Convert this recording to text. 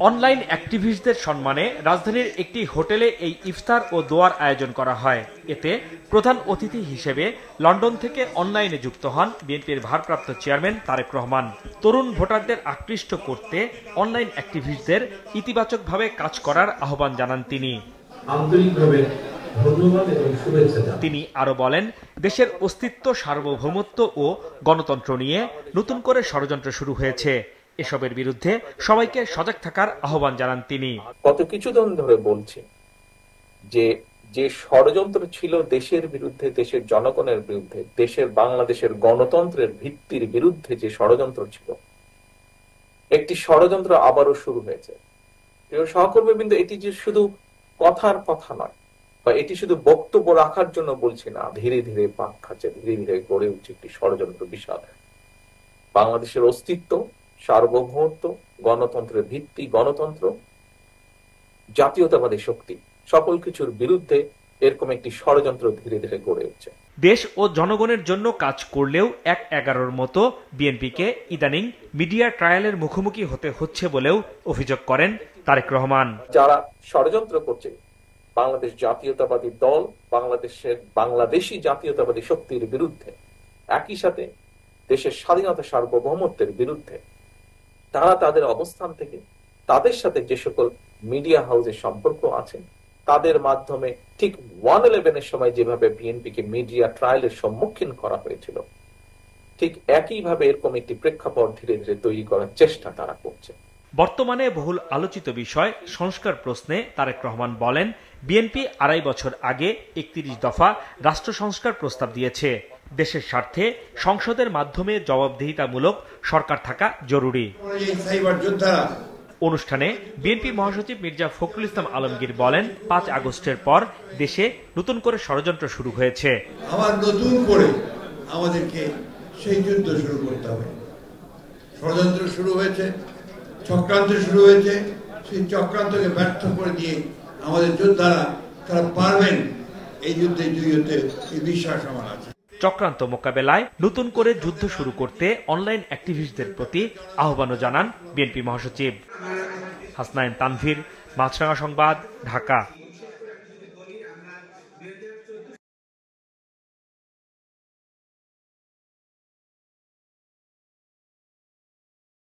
Online অ্যাক্টিভিস্টদের সম্মানে রাজধানীর একটি হোটেলে এই ইফতার ও দোয়ার আয়োজন করা হয়। এতে প্রধান অতিথি হিসেবে লন্ডন থেকে অনলাইনে যুক্ত হন বিএনপির ভারপ্রাপ্ত চেয়ারম্যান তারেক রহমান। তরুণ ভোটারদের আকৃষ্ট করতে অনলাইন অ্যাক্টিভিস্টদের ইতিবাচকভাবে কাজ করার আহ্বান জানান তিনি। আন্তরিকভাবে ধন্যবাদ এবং শুভেচ্ছা। তিনি আরো বলেন, দেশের অস্তিত্ব, সার্বভৌমত্ব ও গণতন্ত্র নিয়ে নতুন করে ষড়যন্ত্র শুরু হয়েছে। এসবের বিরুদ্ধে সবাইকে সজাগ থাকার আহ্বান জানান তিনি। গত কিছুদিন ধরে বলছি যে ষড়যন্ত্র ছিল দেশের বিরুদ্ধে, দেশের জনগণের বিরুদ্ধে, দেশের বাংলাদেশের গণতন্ত্রের ভিত্তির বিরুদ্ধে যে ষড়যন্ত্র ছিল, একটি ষড়যন্ত্র আবারও শুরু হয়েছে। প্রিয় সহকর্মীবৃন্দ, এটি যে শুধু কথার কথা নয় বা এটি শুধু বক্তব্য রাখার জন্য বলছি না, ধীরে ধীরে পাক খাচ্ছে, ধীরে ধীরে গড়ে উঠছে একটি ষড়যন্ত্র বিশাল। বাংলাদেশের অস্তিত্ব, সার্বভৌমত্ব, গণতন্ত্রের ভিত্তি, গণতন্ত্র, জাতীয়তাবাদী শক্তি, সকল কিছুর বিরুদ্ধে এরকম একটি ষড়যন্ত্র ধীরে ধীরে গড়ে উঠছে। দেশ ও জনগণের জন্য কাজ করলেও ১/১১-র মতো বিএনপিকে ইদানিং মিডিয়া ট্রায়ালের মুখোমুখি হতে হচ্ছে বলেও অভিযোগ করেন তারেক রহমান। যারা ষড়যন্ত্র করছে বাংলাদেশ জাতীয়তাবাদী দল, বাংলাদেশি জাতীয়তাবাদী শক্তির বিরুদ্ধে, একই সাথে দেশের স্বাধীনতা সার্বভৌমত্বের বিরুদ্ধে, তারা তাদের অবস্থান থেকে তাদের সাথে যে সকল মিডিয়া হাউসের সম্পর্ক আছে তাদের মাধ্যমে ঠিক 1/11-এর সময় যেভাবে বিএনপিকে মিডিয়া ট্রায়ালের সম্মুখীন করা হয়েছিল, ঠিক একইভাবে এরকম একটি প্রেক্ষাপট ধীরে ধীরে তৈরি করার চেষ্টা তারা করছে। বর্তমানে বহুল আলোচিত বিষয় সংস্কার প্রশ্নে তারেক রহমান বলেন, বিএনপি ২.৫ বছর আগে ৩১ দফা রাষ্ট্র সংস্কার প্রস্তাব দিয়েছে। দেশের স্বার্থে সংসদের মাধ্যমে জবাবদিহিতামূলক সরকার থাকা জরুরি। অনুষ্ঠানে বিএনপি মহাসচিব মির্জা ফখরুল ইসলাম আলমগীর বলেন, ৫ আগস্টের পর দেশে নতুন করে ষড়যন্ত্র শুরু হয়েছে। আবার নতুন করে আমাদেরকে সেই যুদ্ধ শুরু করতে হবে। ষড়যন্ত্র শুরু হয়েছে, চক্রান্ত শুরু হয়েছে, সেই চক্রান্তকে ব্যর্থ করে দিয়ে আমাদের যোদ্ধারা তারা পারবেন এই যুদ্ধে জয়ী হতে, এই বিশ্বাস আমার আছে। চক্রান্ত মোকাবেলায় নতুন করে যুদ্ধ শুরু করতে অনলাইন অ্যাক্টিভিস্টদের প্রতি আহ্বানও জানান বিএনপি মহাসচিব। হাসনাইন তানভীর, মাছরাঙা সংবাদ, ঢাকা।